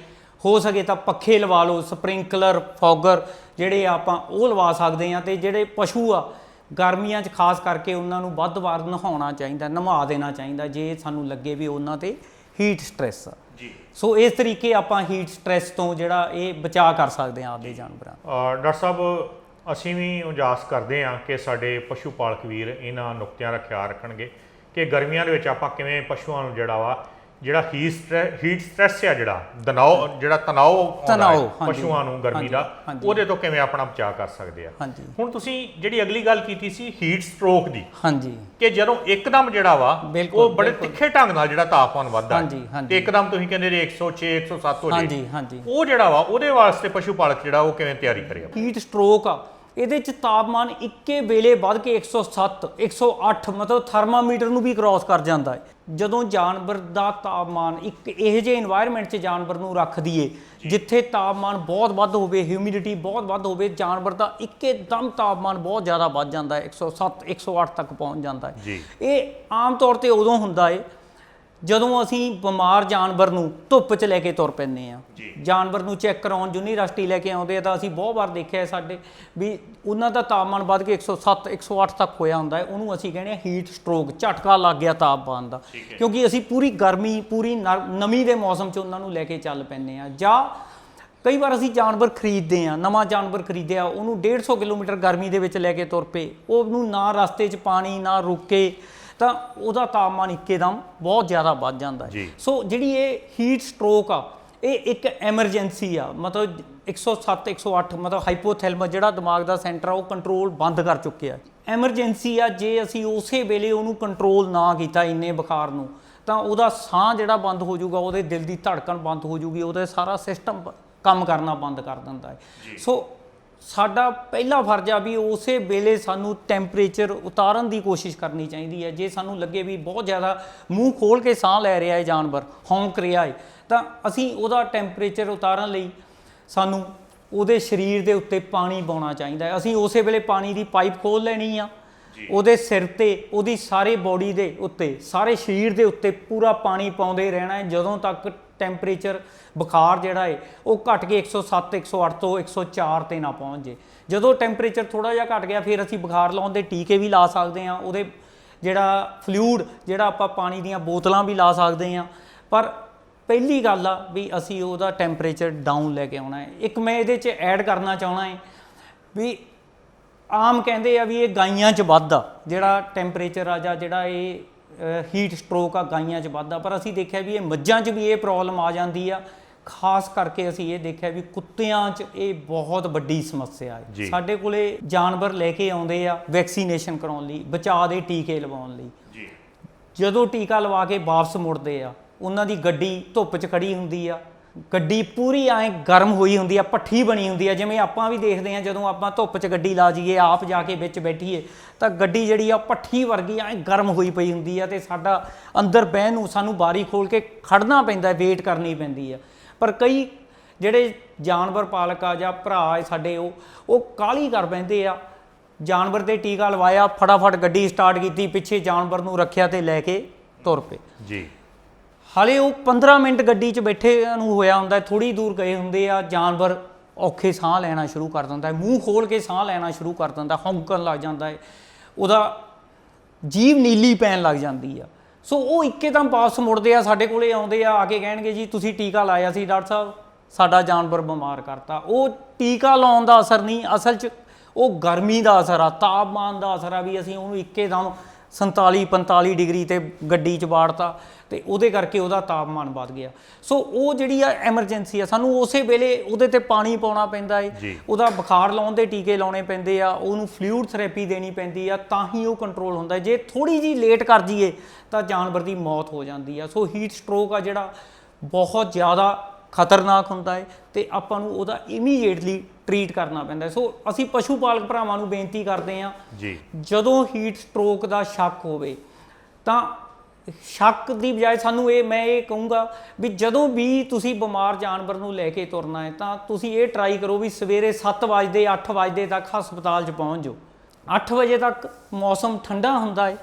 ਹੋ ਸਕੇ ਤਾਂ ਪੱਖੇ ਲਵਾ ਲਓ, ਸਪਰਿੰਕਲਰ, ਫੌਗਰ ਜਿਹੜੇ ਆਪਾਂ ਉਹ ਲਵਾ ਸਕਦੇ ਹਾਂ। ਤੇ ਜਿਹੜੇ ਪਸ਼ੂ ਆ ਗਰਮੀਆਂ 'ਚ ਖਾਸ ਕਰਕੇ ਉਹਨਾਂ ਨੂੰ ਵੱਧ ਵਾਰ ਨਹਾਉਣਾ ਚਾਹੀਦਾ, ਨਵਾ ਦੇਣਾ ਚਾਹੀਦਾ ਜੇ ਸਾਨੂੰ ਲੱਗੇ ਵੀ ਉਹਨਾਂ 'ਤੇ ਹੀਟ ਸਟ੍ਰੈਸ ਆ। ਸੋ ਇਸ ਤਰੀਕੇ ਆਪਾਂ ਹੀਟ ਸਟ੍ਰੈਸ ਤੋਂ ਜਿਹੜਾ ਇਹ ਬਚਾਅ ਕਰ ਸਕਦੇ ਹਾਂ ਆਪਦੇ ਜਾਨਵਰਾਂ। ਡਾਕਟਰ ਸਾਹਿਬ ਅਸੀਂ ਵੀ ਉਜਾਸ ਕਰਦੇ ਹਾਂ ਕਿ ਸਾਡੇ ਪਸ਼ੂ ਪਾਲਕ ਵੀਰ ਇਹਨਾਂ ਨੁਕਤਿਆਂ ਦਾ ਖਿਆਲ ਰੱਖਣਗੇ ਕਿ ਗਰਮੀਆਂ ਦੇ ਵਿੱਚ ਆਪਾਂ ਕਿਵੇਂ ਪਸ਼ੂਆਂ ਨੂੰ ਜਿਹੜਾ ਵਾ ਜਿਹੜਾ ਹੀਟ ਸਟ੍ਰੈਸ ਆ, ਜਿਹੜਾ ਤਣਾਅ ਆਉਂਦਾ ਹੈ ਪਸ਼ੂਆਂ ਨੂੰ ਗਰਮੀ ਦਾ, ਉਹਦੇ ਤੋਂ ਕਿਵੇਂ ਆਪਣਾ ਬਚਾਅ ਕਰ ਸਕਦੇ ਆ। ਹੁਣ ਤੁਸੀਂ ਜਿਹੜੀ ਅਗਲੀ ਗੱਲ ਕੀਤੀ ਸੀ ਹੀਟ ਸਟ੍ਰੋਕ ਦੀ, ਹਾਂਜੀ, ਕਿ ਜਦੋਂ ਇੱਕਦਮ ਜਿਹੜਾ ਵਾ ਉਹ ਬੜੇ ਤਿੱਖੇ ਢੰਗ ਨਾਲ ਜਿਹੜਾ ਤਾਪਮਾਨ ਵੱਧਦਾ ਤੇ ਇੱਕਦਮ ਤੁਸੀਂ ਕਹਿੰਦੇ ਜੇ 106 107 ਹੋ ਜਾਏ, ਉਹ ਜਿਹੜਾ ਵਾ ਉਹਦੇ ਵਾਸਤੇ ਪਸ਼ੂ ਪਾਲਕ ਜਿਹੜਾ ਉਹ ਕਿਵੇਂ ਤਿਆਰੀ ਕਰੇ? ਹੀਟ ਸਟ੍ਰੋਕ ਆ, ਇਹਦੇ ਚ ਤਾਪਮਾਨ ਇੱਕੇ ਵੇਲੇ ਵੱਧ ਕੇ 107 108 ਮਤਲਬ ਥਰਮਾਮੀਟਰ ਨੂੰ ਵੀ ਕ੍ਰਾਸ ਕਰ ਜਾਂਦਾ ਹੈ। ਜਦੋਂ ਜਾਨਵਰ ਦਾ ਤਾਪਮਾਨ ਇੱਕ ਇਹੋ ਜਿਹੇ এনवायरमेंट 'ਚ ਜਾਨਵਰ ਨੂੰ ਰੱਖ ਦਈਏ ਜਿੱਥੇ ਤਾਪਮਾਨ ਬਹੁਤ ਵੱਧ ਹੋਵੇ, ਹਿਊਮਿਡਿਟੀ ਬਹੁਤ ਵੱਧ ਹੋਵੇ, ਜਾਨਵਰ ਦਾ ਇੱਕਦਮ ਤਾਪਮਾਨ ਬਹੁਤ ਜ਼ਿਆਦਾ ਵੱਧ ਜਾਂਦਾ ਹੈ, 107 108 ਤੱਕ ਪਹੁੰਚ ਜਾਂਦਾ ਹੈ। ਇਹ ਆਮ ਤੌਰ ਤੇ ਉਦੋਂ ਹੁੰਦਾ ਹੈ ਜਦੋਂ ਅਸੀਂ ਬਿਮਾਰ ਜਾਨਵਰ ਨੂੰ ਧੁੱਪ 'ਚ ਲੈ ਕੇ ਤੁਰ ਪੈਂਦੇ ਆ। ਜਾਨਵਰ ਨੂੰ ਚੈੱਕ ਕਰਾਉਣ ਯੂਨੀਵਰਸਿਟੀ ਲੈ ਕੇ ਆਉਂਦੇ ਆ ਤਾਂ ਅਸੀਂ ਬਹੁਤ ਵਾਰ ਦੇਖਿਆ ਸਾਡੇ ਵੀ ਉਹਨਾਂ ਦਾ ਤਾਪਮਾਨ ਵੱਧ ਕੇ 107 108 ਤੱਕ ਹੋਇਆ ਹੁੰਦਾ ਹੈ। ਉਹਨੂੰ ਅਸੀਂ ਕਹਿੰਦੇ ਆ ਹੀਟ ਸਟ੍ਰੋਕ, ਝਟਕਾ ਲੱਗ ਗਿਆ ਤਾਪਮਾਨ ਦਾ, ਕਿਉਂਕਿ ਅਸੀਂ ਪੂਰੀ ਗਰਮੀ ਪੂਰੀ ਨਮੀ ਦੇ ਮੌਸਮ 'ਚ ਉਹਨਾਂ ਨੂੰ ਲੈ ਕੇ ਚੱਲ ਪੈਂਦੇ ਆ। ਜਾਂ ਕਈ ਵਾਰ ਅਸੀਂ ਜਾਨਵਰ ਖਰੀਦਦੇ ਆ, ਨਵਾਂ ਜਾਨਵਰ ਖਰੀਦਿਆ, ਉਹਨੂੰ 150 ਕਿਲੋਮੀਟਰ ਗਰਮੀ ਦੇ ਵਿੱਚ ਲੈ ਕੇ ਤੁਰ ਪਏ, ਉਹਨੂੰ ਨਾ ਰਸਤੇ 'ਚ ਪਾਣੀ ਨਾ ਰੁਕੇ ਤਾਂ ਉਹਦਾ ਤਾਪਮਾਨ ਇੱਕਦਮ ਬਹੁਤ ਜ਼ਿਆਦਾ ਵੱਧ ਜਾਂਦਾ ਹੈ। ਸੋ ਜਿਹੜੀ ਇਹ ਹੀਟ ਸਟ੍ਰੋਕ ਆ ਇਹ ਇੱਕ ਐਮਰਜੈਂਸੀ ਆ, ਮਤਲਬ 107 108 ਮਤਲਬ ਹਾਈਪੋਥੈਲਮਸ ਜਿਹੜਾ ਦਿਮਾਗ ਦਾ ਸੈਂਟਰ ਆ ਉਹ ਕੰਟਰੋਲ ਬੰਦ ਕਰ ਚੁੱਕਿਆ। ਐਮਰਜੈਂਸੀ ਆ, ਜੇ ਅਸੀਂ ਉਸੇ ਵੇਲੇ ਉਹਨੂੰ ਕੰਟਰੋਲ ਨਾ ਕੀਤਾ ਇੰਨੇ ਬੁਖਾਰ ਨੂੰ ਤਾਂ ਉਹਦਾ ਸਾਹ ਜਿਹੜਾ ਬੰਦ ਹੋ ਜਾਊਗਾ, ਉਹਦੇ ਦਿਲ ਦੀ ਧੜਕਣ ਬੰਦ ਹੋ ਜਾਊਗੀ, ਉਹਦਾ ਸਾਰਾ ਸਿਸਟਮ ਕੰਮ ਕਰਨਾ ਬੰਦ ਕਰ ਦਿੰਦਾ ਹੈ। ਸੋ ਸਾਡਾ ਪਹਿਲਾ ਫਰਜ਼ ਆ ਵੀ ਉਸੇ ਵੇਲੇ ਸਾਨੂੰ ਟੈਂਪਰੇਚਰ ਉਤਾਰਨ ਦੀ ਕੋਸ਼ਿਸ਼ ਕਰਨੀ ਚਾਹੀਦੀ ਹੈ। ਜੇ ਸਾਨੂੰ ਲੱਗੇ ਵੀ ਬਹੁਤ ਜ਼ਿਆਦਾ ਮੂੰਹ ਖੋਲ੍ਹ ਕੇ ਸਾਹ ਲੈ ਰਿਹਾ ਹੈ ਜਾਨਵਰ, ਹੌਂਕ ਰਿਹਾ ਹੈ, ਤਾਂ ਅਸੀਂ ਉਹਦਾ ਟੈਂਪਰੇਚਰ ਉਤਾਰਨ ਲਈ ਸਾਨੂੰ ਉਹਦੇ ਸਰੀਰ ਦੇ ਉੱਤੇ ਪਾਣੀ ਪਾਉਣਾ ਚਾਹੀਦਾ ਹੈ। ਅਸੀਂ ਉਸੇ ਵੇਲੇ ਪਾਣੀ ਦੀ ਪਾਈਪ ਖੋਲ੍ਹ ਲੈਣੀ ਆ, ਉਹਦੇ ਸਿਰ ਤੇ, ਉਹਦੀ ਸਾਰੇ ਬੋਡੀ ਦੇ ਉੱਤੇ, ਸਾਰੇ ਸਰੀਰ ਦੇ ਉੱਤੇ ਪੂਰਾ ਪਾਣੀ ਪਾਉਂਦੇ ਰਹਿਣਾ ਹੈ ਜਦੋਂ ਤੱਕ ਟੈਂਪਰੇਚਰ ਬੁਖਾਰ ਜਿਹੜਾ ਹੈ ਉਹ ਘਟ ਕੇ 107 108 ਤੋਂ 104 ਤੇ ਨਾ ਪਹੁੰਚ ਜੇ। ਜਦੋਂ ਟੈਂਪਰੇਚਰ ਥੋੜਾ ਜਿਹਾ ਘਟ ਗਿਆ ਫਿਰ ਅਸੀਂ ਬੁਖਾਰ ਲਾਉਣ ਦੇ ਟੀਕੇ ਵੀ ਲਾ ਸਕਦੇ ਹਾਂ, ਉਹਦੇ ਜਿਹੜਾ ਫਲੂਇਡ ਜਿਹੜਾ ਆਪਾਂ ਪਾਣੀ ਦੀਆਂ ਬੋਤਲਾਂ ਵੀ ਲਾ ਸਕਦੇ ਹਾਂ। ਪਰ ਪਹਿਲੀ ਗੱਲ ਆ ਵੀ ਅਸੀਂ ਉਹਦਾ ਟੈਂਪਰੇਚਰ ਡਾਊਨ ਲੈ ਕੇ ਆਉਣਾ ਹੈ। ਇੱਕ ਮੈਂ ਇਹਦੇ 'ਚ ਐਡ ਕਰਨਾ ਚਾਹੁੰਦਾ ਹੈ ਵੀ ਆਮ ਕਹਿੰਦੇ ਆ ਵੀ ਇਹ ਗਾਈਆਂ 'ਚ ਵੱਧਦਾ ਜਿਹੜਾ ਟੈਂਪਰੇਚਰ ਆ ਜਾਂ ਜਿਹੜਾ ਇਹ ਹੀਟ ਸਟ੍ਰੋਕ ਆ ਗਾਈਆਂ 'ਚ ਵੱਧਦਾ, ਪਰ ਅਸੀਂ ਦੇਖਿਆ ਵੀ ਇਹ ਮੱਝਾਂ 'ਚ ਵੀ ਇਹ ਪ੍ਰੋਬਲਮ ਆ ਜਾਂਦੀ ਆ। ਖਾਸ ਕਰਕੇ ਅਸੀਂ ਇਹ ਦੇਖਿਆ ਵੀ ਕੁੱਤਿਆਂ 'ਚ ਇਹ ਬਹੁਤ ਵੱਡੀ ਸਮੱਸਿਆ ਹੈ। ਸਾਡੇ ਕੋਲੇ ਜਾਨਵਰ ਲੈ ਕੇ ਆਉਂਦੇ ਆ ਵੈਕਸੀਨੇਸ਼ਨ ਕਰਾਉਣ ਲਈ, ਬਚਾਅ ਦੇ ਟੀਕੇ ਲਵਾਉਣ ਲਈ। ਜਦੋਂ ਟੀਕਾ ਲਵਾ ਕੇ ਵਾਪਸ ਮੁੜਦੇ ਆ, ਉਹਨਾਂ ਦੀ ਗੱਡੀ ਧੁੱਪ 'ਚ ਖੜੀ ਹੁੰਦੀ ਆ, ਗੱਡੀ ਪੂਰੀ ਐਂ ਗਰਮ ਹੋਈ ਹੁੰਦੀ ਆ, ਭੱਠੀ ਬਣੀ ਹੁੰਦੀ ਆ। ਜਿਵੇਂ ਆਪਾਂ ਵੀ ਦੇਖਦੇ ਹਾਂ ਜਦੋਂ ਆਪਾਂ ਧੁੱਪ 'ਚ ਗੱਡੀ ਲਾ ਜਾਈਏ, ਆਪ ਜਾ ਕੇ ਵਿੱਚ ਬੈਠੀਏ ਤਾਂ ਗੱਡੀ ਜਿਹੜੀ ਆ ਭੱਠੀ ਵਰਗੀ ਐਂ ਗਰਮ ਹੋਈ ਪਈ ਹੁੰਦੀ ਆ ਤੇ ਸਾਡਾ ਅੰਦਰ ਬਹਿਣ ਨੂੰ ਸਾਨੂੰ ਬਾਰੀ ਖੋਲ੍ਹ ਕੇ ਖੜਨਾ ਪੈਂਦਾ, ਵੇਟ ਕਰਨੀ ਪੈਂਦੀ ਆ। ਪਰ ਕਈ ਜਿਹੜੇ ਜਾਨਵਰ ਪਾਲਕ ਆ ਜਾਂ ਭਰਾ ਸਾਡੇ ਉਹ ਕਾਹਲੀ ਕਰ ਪੈਂਦੇ ਆ, ਜਾਨਵਰ 'ਤੇ ਟੀਕਾ ਲਵਾਇਆ, ਫਟਾਫਟ ਗੱਡੀ ਸਟਾਰਟ ਕੀਤੀ, ਪਿੱਛੇ ਜਾਨਵਰ ਨੂੰ ਰੱਖਿਆ ਤੇ ਲੈ ਕੇ ਤੁਰ ਪਏ। ਹਾਲੇ ਉਹ 15 ਮਿੰਟ ਗੱਡੀ 'ਚ ਬੈਠੇ ਨੂੰ ਹੋਇਆ ਹੁੰਦਾ, ਥੋੜ੍ਹੀ ਦੂਰ ਗਏ ਹੁੰਦੇ ਆ, ਜਾਨਵਰ ਔਖੇ ਸਾਹ ਲੈਣਾ ਸ਼ੁਰੂ ਕਰ ਦਿੰਦਾ ਹੈ, ਮੂੰਹ ਖੋਲ੍ਹ ਕੇ ਸਾਹ ਲੈਣਾ ਸ਼ੁਰੂ ਕਰ ਦਿੰਦਾ, ਹੌਂਕਣ ਲੱਗ ਜਾਂਦਾ ਹੈ, ਉਹਦਾ ਜੀਭ ਨੀਲੀ ਪੈਣ ਲੱਗ ਜਾਂਦੀ ਆ। ਸੋ ਉਹ ਇੱਕਦਮ ਵਾਪਸ ਮੁੜਦੇ ਆ, ਸਾਡੇ ਕੋਲੇ ਆਉਂਦੇ ਆ ਕੇ ਕਹਿਣਗੇ ਜੀ ਤੁਸੀਂ ਟੀਕਾ ਲਾਇਆ ਸੀ ਡਾਕਟਰ ਸਾਹਿਬ, ਸਾਡਾ ਜਾਨਵਰ ਬਿਮਾਰ ਕਰਤਾ। ਉਹ ਟੀਕਾ ਲਾਉਣ ਦਾ ਅਸਰ ਨਹੀਂ, ਅਸਲ 'ਚ ਉਹ ਗਰਮੀ ਦਾ ਅਸਰ ਆ, ਤਾਪਮਾਨ ਦਾ ਅਸਰ ਆ ਵੀ ਅਸੀਂ ਉਹਨੂੰ ਇੱਕਦਮ 47 45 ਡਿਗਰੀ ਤੇ ਗੱਡੀ 'ਚ ਵਾੜਤਾ ਤੇ ਉਹਦੇ ਕਰਕੇ ਉਹਦਾ ਤਾਪਮਾਨ ਵੱਧ ਗਿਆ। ਸੋ ਉਹ ਜਿਹੜੀ ਆ ਐਮਰਜੈਂਸੀ ਆ, ਸਾਨੂੰ ਉਸੇ ਵੇਲੇ ਉਹਦੇ ਤੇ ਪਾਣੀ ਪਾਉਣਾ ਪੈਂਦਾ ਹੈ, ਉਹਦਾ ਬੁਖਾਰ ਲਾਉਣ ਦੇ ਟੀਕੇ ਲਾਉਣੇ ਪੈਂਦੇ ਆ, ਉਹਨੂੰ ਫਲੂਇਡ ਥੈਰੇਪੀ ਦੇਣੀ ਪੈਂਦੀ ਆ, ਤਾਂ ਹੀ ਉਹ ਕੰਟਰੋਲ ਹੁੰਦਾ। ਜੇ ਥੋੜ੍ਹੀ ਜਿਹੀ ਲੇਟ ਕਰ ਜਾਈਏ ਤਾਂ ਜਾਨਵਰ ਦੀ ਮੌਤ ਹੋ ਜਾਂਦੀ ਆ। ਸੋ ਹੀਟ ਸਟ੍ਰੋਕ ਆ ਜਿਹੜਾ ਬਹੁਤ ਜ਼ਿਆਦਾ ਖਤਰਨਾਕ ਹੁੰਦਾ ਹੈ ਤੇ ਆਪਾਂ ਨੂੰ ਉਹਦਾ ਇਮੀਡੀਏਟਲੀ ਟਰੀਟ ਕਰਨਾ ਪੈਂਦਾ। ਸੋ ਅਸੀਂ ਪਸ਼ੂ ਪਾਲਕ ਭਰਾਵਾਂ ਨੂੰ ਬੇਨਤੀ ਕਰਦੇ ਹਾਂ ਜਦੋਂ ਹੀਟ ਸਟ੍ਰੋਕ ਦਾ ਸ਼ੱਕ ਹੋਵੇ ਤਾਂ ਸ਼ੱਕ ਦੀ ਬਜਾਏ ਸਾਨੂੰ ਮੈਂ ਇਹ ਕਹੂੰਗਾ ਵੀ ਜਦੋਂ ਵੀ ਤੁਸੀਂ ਬਿਮਾਰ ਜਾਨਵਰ ਨੂੰ ਲੈ ਕੇ ਤੁਰਨਾ ਹੈ ਤਾਂ ਤੁਸੀਂ ਇਹ ਟਰਾਈ ਕਰੋ ਵੀ ਸਵੇਰੇ 7 ਵਜੇ 8 ਵਜੇ ਤੱਕ ਹਸਪਤਾਲ 'ਚ ਪਹੁੰਚ ਜਾਓ। 8 ਵਜੇ ਤੱਕ ਮੌਸਮ ਠੰਡਾ ਹੁੰਦਾ ਹੈ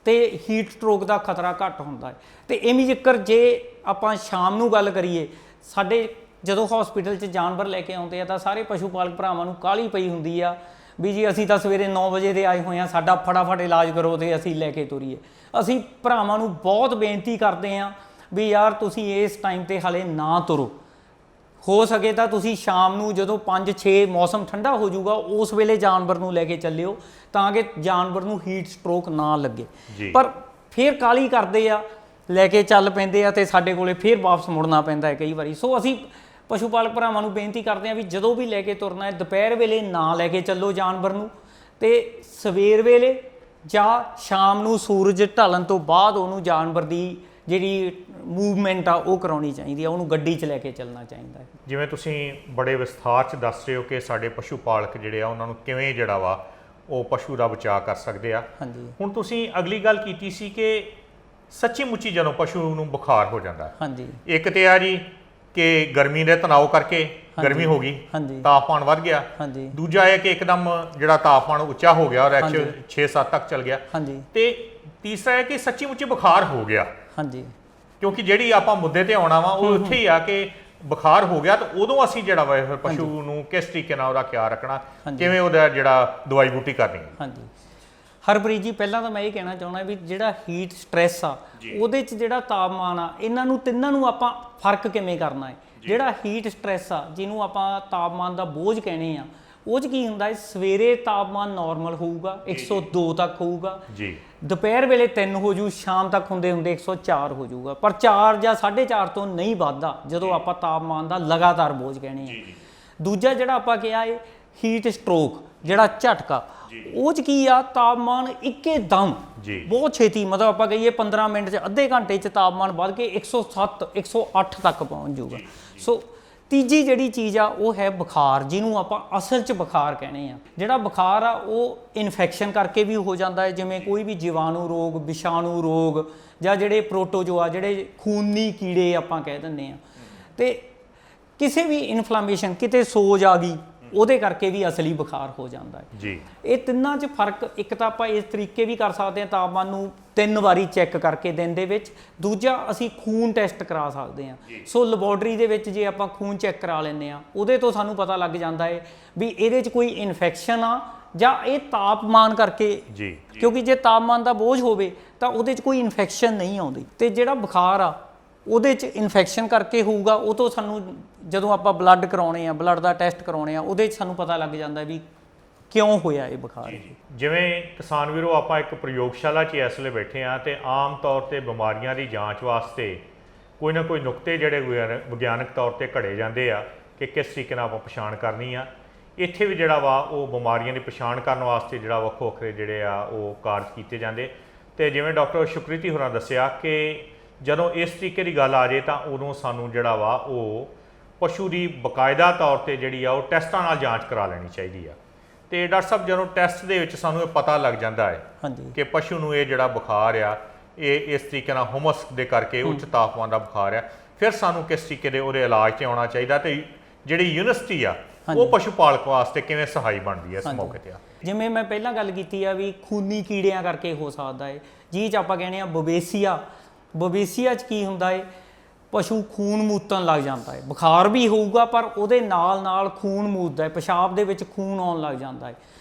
ਤੇ ਹੀਟ ਸਟ੍ਰੋਕ ਦਾ ਖਤਰਾ ਘੱਟ ਹੁੰਦਾ ਹੈ। ਤੇ ਇਵੇਂ ਜ਼ਿਕਰ ਜੇ ਆਪਾਂ ਸ਼ਾਮ ਨੂੰ ਗੱਲ ਕਰੀਏ, ਸਾਡੇ ਜਦੋਂ ਹਸਪੀਟਲ 'ਚ ਜਾਨਵਰ ਲੈ ਕੇ ਆਉਂਦੇ ਆ ਤਾਂ ਸਾਰੇ ਪਸ਼ੂ ਪਾਲਕ ਭਰਾਵਾਂ ਨੂੰ ਕਾਹਲੀ ਪਈ ਹੁੰਦੀ ਆ ਵੀ ਜੀ ਅਸੀਂ ਤਾਂ ਸਵੇਰੇ 9 ਵਜੇ ਦੇ ਆਏ ਹੋਏ ਹਾਂ, ਸਾਡਾ ਫਟਾਫਟ ਇਲਾਜ ਕਰੋ ਤੇ ਅਸੀਂ ਲੈ ਕੇ ਤੁਰੀਏ। ਅਸੀਂ ਭਰਾਵਾਂ ਨੂੰ ਬਹੁਤ ਬੇਨਤੀ ਕਰਦੇ ਹਾਂ ਵੀ ਯਾਰ ਤੁਸੀਂ ਇਸ ਟਾਈਮ 'ਤੇ ਹਾਲੇ ਨਾ ਤੁਰੋ, ਹੋ ਸਕੇ ਤਾਂ ਤੁਸੀਂ ਸ਼ਾਮ ਨੂੰ ਜਦੋਂ 5-6 ਮੌਸਮ ਠੰਡਾ ਹੋ ਜਾਊਗਾ ਉਸ ਵੇਲੇ ਜਾਨਵਰ ਨੂੰ ਲੈ ਕੇ ਚੱਲਿਓ ਤਾਂ ਕਿ ਜਾਨਵਰ ਨੂੰ ਹੀਟ ਸਟ੍ਰੋਕ ਨਾ ਲੱਗੇ। ਪਰ ਫਿਰ ਕਾਹਲੀ ਕਰਦੇ ਆ ਲੈ ਕੇ ਚੱਲ ਪੈਂਦੇ ਆ ਤੇ ਸਾਡੇ ਕੋਲੇ ਫਿਰ ਵਾਪਸ ਮੁੜਨਾ ਪੈਂਦਾ ਹੈ ਕਈ ਵਾਰੀ। ਸੋ ਅਸੀਂ ਪਸ਼ੂ ਪਾਲਕ ਭਰਾਵਾਂ ਨੂੰ ਬੇਨਤੀ ਕਰਦੇ ਹਾਂ ਵੀ ਜਦੋਂ ਵੀ ਲੈ ਕੇ ਤੁਰਨਾ ਹੈ ਦੁਪਹਿਰ ਵੇਲੇ ਨਾ ਲੈ ਕੇ ਚੱਲੋ ਜਾਨਵਰ ਨੂੰ, ਤੇ ਸਵੇਰ ਵੇਲੇ ਜਾਂ ਸ਼ਾਮ ਨੂੰ ਸੂਰਜ ਢਲਣ ਤੋਂ ਬਾਅਦ ਉਹਨੂੰ ਜਾਨਵਰ ਦੀ ਜਿਹੜੀ ਮੂਵਮੈਂਟ ਆ ਉਹ ਕਰਾਉਣੀ ਚਾਹੀਦੀ ਆ, ਉਹਨੂੰ ਗੱਡੀ 'ਚ ਲੈ ਕੇ ਚੱਲਣਾ ਚਾਹੀਦਾ ਹੈ। ਜਿਵੇਂ ਤੁਸੀਂ ਬੜੇ ਵਿਸਥਾਰ 'ਚ ਦੱਸ ਰਹੇ ਹੋ ਕਿ ਸਾਡੇ ਪਸ਼ੂ ਪਾਲਕ ਜਿਹੜੇ ਆ ਉਹਨਾਂ ਨੂੰ ਕਿਵੇਂ ਜਿਹੜਾ ਵਾ ਉਹ ਪਸ਼ੂ ਦਾ ਬਚਾਅ ਕਰ ਸਕਦੇ ਆ। ਹਾਂਜੀ ਹੁਣ ਤੁਸੀਂ ਅਗਲੀ ਗੱਲ ਕੀਤੀ ਸੀ ਕਿ ਸੱਚੀ ਮੁੱਚੀ ਜਦੋਂ ਪਸ਼ੂ ਨੂੰ ਬੁਖਾਰ ਹੋ ਜਾਂਦਾ, ਹਾਂਜੀ ਇੱਕ ਤੇ ਆ ਜੀ ਕਿ ਗਰਮੀ ਦੇ ਤਣਾਅ ਕਰਕੇ ਗਰਮੀ ਹੋ ਗਈ, ਹਾਂਜੀ ਤਾਪਮਾਨ ਵੱਧ ਗਿਆ। ਹਾਂਜੀ ਦੂਜਾ ਇਹ ਕਿ ਇੱਕਦਮ ਜਿਹੜਾ ਤਾਪਮਾਨ ਉੱਚਾ ਹੋ ਗਿਆ ਔਰ 6-7 ਤੱਕ ਚਲ ਗਿਆ। ਹਾਂਜੀ ਤੇ ਤੀਸਰਾ ਹੈ ਕਿ ਸੱਚੀ ਮੁੱਚੀ ਬੁਖਾਰ ਹੋ ਗਿਆ, ਹਾਂਜੀ ਕਿਉਂਕਿ ਜਿਹੜੀ ਆਪਾਂ ਮੁੱਦੇ ਤੇ ਆਉਣਾ ਵਾ ਉਹ ਉੱਥੇ ਹੀ ਆ ਕਿ ਬੁਖਾਰ ਹੋ ਗਿਆ ਤਾਂ ਉਦੋਂ ਅਸੀਂ ਜਿਹੜਾ ਵਾ ਫਿਰ ਪਸ਼ੂ ਨੂੰ ਕਿਸ ਤਰੀਕੇ ਨਾਲ ਉਹਦਾ ਖਿਆਲ ਰੱਖਣਾ, ਕਿਵੇਂ ਉਹਦਾ ਜਿਹੜਾ ਦਵਾਈ ਬੂਟੀ ਕਰਨੀ। ਹਾਂਜੀ ਹਰਪ੍ਰੀਤ ਜੀ, ਪਹਿਲਾਂ ਤਾਂ ਮੈਂ ਇਹ ਕਹਿਣਾ ਚਾਹੁੰਦਾ ਵੀ ਜਿਹੜਾ ਹੀਟ ਸਟ੍ਰੈਸ ਆ ਉਹਦੇ 'ਚ ਜਿਹੜਾ ਤਾਪਮਾਨ ਆ, ਇਹਨਾਂ ਨੂੰ ਤਿੰਨਾਂ ਨੂੰ ਆਪਾਂ ਫਰਕ ਕਿਵੇਂ ਕਰਨਾ ਹੈ। ਜਿਹੜਾ ਹੀਟ ਸਟ੍ਰੈਸ ਆ ਜਿਹਨੂੰ ਆਪਾਂ ਤਾਪਮਾਨ ਦਾ ਬੋਝ ਕਹਿੰਦੇ ਆ, ਉਹ 'ਚ ਕੀ ਹੁੰਦਾ ਹੈ, ਸਵੇਰੇ ਤਾਪਮਾਨ ਨਾਰਮਲ ਹੋਊਗਾ 102 ਤੱਕ ਹੋਊਗਾ ਜੀ, ਦੁਪਹਿਰ ਵੇਲੇ 3 ਹੋ ਜੂ, ਸ਼ਾਮ ਤੱਕ ਹੁੰਦੇ ਹੁੰਦੇ 104 ਹੋ ਜਾਊਗਾ, ਪਰ 4 ਜਾਂ 4.5 ਤੋਂ ਨਹੀਂ ਵੱਧਦਾ ਜਦੋਂ ਆਪਾਂ ਤਾਪਮਾਨ ਦਾ ਲਗਾਤਾਰ ਬੋਝ ਕਹਿੰਦੇ ਆ। ਦੂਜਾ ਜਿਹੜਾ ਆਪਾਂ ਕਿਹਾ ਹੈ ਹੀਟ ਸਟ੍ਰੋਕ, ਜਿਹੜਾ ਝਟਕਾ, ਉਹ 'ਚ ਕੀ ਆ, ਤਾਪਮਾਨ ਇੱਕਦਮ ਬਹੁਤ ਛੇਤੀ, ਮਤਲਬ ਆਪਾਂ ਕਹੀਏ 15 ਮਿੰਟ 'ਚ ਅੱਧੇ ਘੰਟੇ 'ਚ ਤਾਪਮਾਨ ਵੱਧ ਕੇ 107 108 ਤੱਕ ਪਹੁੰਚ ਜਾਊਗਾ। ਸੋ ਤੀਜੀ ਜਿਹੜੀ ਚੀਜ਼ ਆ ਉਹ ਹੈ ਬੁਖਾਰ, ਜਿਹਨੂੰ ਆਪਾਂ ਅਸਲ 'ਚ ਬੁਖਾਰ ਕਹਿੰਦੇ ਆ। ਜਿਹੜਾ ਬੁਖਾਰ ਆ ਉਹ ਇਨਫੈਕਸ਼ਨ ਕਰਕੇ ਵੀ ਹੋ ਜਾਂਦਾ ਹੈ, ਜਿਵੇਂ ਕੋਈ ਵੀ ਜੀਵਾਣੂ ਰੋਗ, ਵਿਸ਼ਾਣੂ ਰੋਗ, ਜਾਂ ਜਿਹੜੇ ਪ੍ਰੋਟੋਜੋਆ, ਜਿਹੜੇ ਖੂਨੀ ਕੀੜੇ ਆਪਾਂ ਕਹਿ ਦਿੰਦੇ ਆ, ਤੇ ਕਿਸੇ ਵੀ ਇਨਫਲੇਮੇਸ਼ਨ, ਕਿਤੇ ਸੋਜ ਆ ਗਈ, ਉਹਦੇ ਕਰਕੇ ਵੀ ਅਸਲੀ ਬੁਖਾਰ ਹੋ ਜਾਂਦਾ ਹੈ ਜੀ। ਇਹ ਤਿੰਨਾਂ 'ਚ ਫਰਕ, ਇੱਕ ਤਾਂ ਆਪਾਂ ਇਸ ਤਰੀਕੇ ਵੀ ਕਰ ਸਕਦੇ ਹਾਂ ਤਾਪਮਾਨ ਨੂੰ 3 ਵਾਰੀ ਚੈੱਕ ਕਰਕੇ ਦਿਨ ਦੇ ਵਿੱਚ, ਦੂਜਾ ਅਸੀਂ ਖੂਨ ਟੈਸਟ ਕਰਾ ਸਕਦੇ ਹਾਂ। ਸੋ ਲੈਬੋਰੇਟਰੀ ਦੇ ਵਿੱਚ ਜੇ ਆਪਾਂ ਖੂਨ ਚੈੱਕ ਕਰਾ ਲੈਂਦੇ ਹਾਂ, ਉਹਦੇ ਤੋਂ ਸਾਨੂੰ ਪਤਾ ਲੱਗ ਜਾਂਦਾ ਹੈ ਵੀ ਇਹਦੇ 'ਚ ਕੋਈ ਇਨਫੈਕਸ਼ਨ ਆ ਜਾਂ ਇਹ ਤਾਪਮਾਨ ਕਰਕੇ ਜੀ, ਕਿਉਂਕਿ ਜੇ ਤਾਪਮਾਨ ਦਾ ਬੋਝ ਹੋਵੇ ਤਾਂ ਉਹਦੇ 'ਚ ਕੋਈ ਇਨਫੈਕਸ਼ਨ ਨਹੀਂ ਆਉਂਦੀ, ਤੇ ਜਿਹੜਾ ਬੁਖਾਰ ਆ ਉਹਦੇ 'ਚ ਇਨਫੈਕਸ਼ਨ ਕਰਕੇ ਹੋਊਗਾ। ਉਹ ਤੋਂ ਸਾਨੂੰ ਜਦੋਂ ਆਪਾਂ ਬਲੱਡ ਕਰਾਉਣੇ ਆ, ਬਲੱਡ ਦਾ ਟੈਸਟ ਕਰਾਉਣੇ ਆ, ਉਹਦੇ 'ਚ ਸਾਨੂੰ ਪਤਾ ਲੱਗ ਜਾਂਦਾ ਵੀ ਕਿਉਂ ਹੋਇਆ ਇਹ ਬੁਖਾਰ। ਜਿਵੇਂ ਕਿਸਾਨ ਵੀਰੋ, ਆਪਾਂ ਇੱਕ ਪ੍ਰਯੋਗਸ਼ਾਲਾ 'ਚ ਇਸ ਵੇਲੇ ਬੈਠੇ ਆ ਤੇ ਆਮ ਤੌਰ ਤੇ ਬਿਮਾਰੀਆਂ ਦੀ ਜਾਂਚ ਵਾਸਤੇ ਕੋਈ ਨਾ ਕੋਈ ਨੁਕਤੇ ਜਿਹੜੇ ਵਿਗਿਆਨਕ ਤੌਰ ਤੇ ਘੜੇ ਜਾਂਦੇ ਆ ਕਿ ਕਿਸ ਤਰੀਕੇ ਨਾਲ ਆਪਾਂ ਪਛਾਣ ਕਰਨੀ ਆ। ਇੱਥੇ ਵੀ ਜਿਹੜਾ ਵਾ ਉਹ ਬਿਮਾਰੀਆਂ ਦੀ ਪਛਾਣ ਕਰਨ ਵਾਸਤੇ ਜਿਹੜਾ ਵੱਖੋ ਵੱਖਰੇ ਜਿਹੜੇ ਆ ਉਹ ਕਾਰਜ ਕੀਤੇ ਜਾਂਦੇ। ਤੇ ਜਿਵੇਂ ਡਾਕਟਰ ਸ਼ੁਕਰੀਤੀ ਹੋਰਾਂ ਦੱਸਿਆ ਕਿ ਜਦੋਂ ਇਸ ਤਰੀਕੇ ਦੀ ਗੱਲ ਆ ਜਾਏ ਤਾਂ ਉਦੋਂ ਸਾਨੂੰ ਜਿਹੜਾ ਵਾ ਉਹ ਪਸ਼ੂ ਦੀ ਬਕਾਇਦਾ ਤੌਰ ਤੇ ਜਿਹੜੀ ਆ ਉਹ ਟੈਸਟਾਂ ਨਾਲ ਜਾਂਚ ਕਰਾ ਲੈਣੀ ਚਾਹੀਦੀ ਆ। ਤੇ ਡਾਕਟਰ ਸਾਹਿਬ, ਜਦੋਂ ਟੈਸਟ ਦੇ ਵਿੱਚ ਸਾਨੂੰ ਇਹ ਪਤਾ ਲੱਗ ਜਾਂਦਾ ਹੈ ਕਿ ਪਸ਼ੂ ਨੂੰ ਇਹ ਜਿਹੜਾ ਬੁਖਾਰ ਆ ਇਹ ਇਸ ਤਰੀਕੇ ਨਾਲ ਹੁਮਸ ਦੇ ਕਰਕੇ ਉੱਚ ਤਾਪਮਾਨ ਦਾ ਬੁਖਾਰ ਆ, ਫਿਰ ਸਾਨੂੰ ਕਿਸ ਤਰੀਕੇ ਦੇ ਉਹਦੇ ਇਲਾਜ ਤੇ ਆਉਣਾ ਚਾਹੀਦਾ, ਤੇ ਜਿਹੜੀ ਯੂਨੀਵਰਸਿਟੀ ਆ ਉਹ ਪਸ਼ੂ ਪਾਲਕ ਵਾਸਤੇ ਕਿਵੇਂ ਸਹਾਈ ਬਣਦੀ ਹੈ ਇਸ ਮੌਕੇ ਤੇ? ਜਿਵੇਂ ਮੈਂ ਪਹਿਲਾਂ ਗੱਲ ਕੀਤੀ ਆ ਵੀ ਖੂਨੀ ਕੀੜਿਆਂ ਕਰਕੇ ਹੋ ਸਕਦਾ ਹੈ, ਜਿਹਦੇ 'ਚ ਆਪਾਂ ਕਹਿੰਦੇ ਆ ਬਵੇਸੀਆ। ਬਵੇਸੀਆ 'ਚ ਕੀ ਹੁੰਦਾ ਹੈ, ਪਸ਼ੂ ਖੂਨ ਮੂਤਣ ਲੱਗ ਜਾਂਦਾ ਹੈ, ਬੁਖਾਰ ਵੀ ਹੋਊਗਾ ਪਰ ਉਹਦੇ ਨਾਲ ਨਾਲ ਖੂਨ ਮੂਤਦਾ ਹੈ, ਪਿਸ਼ਾਬ ਦੇ ਵਿੱਚ ਖੂਨ ਆਉਣ ਲੱਗ ਜਾਂਦਾ ਹੈ।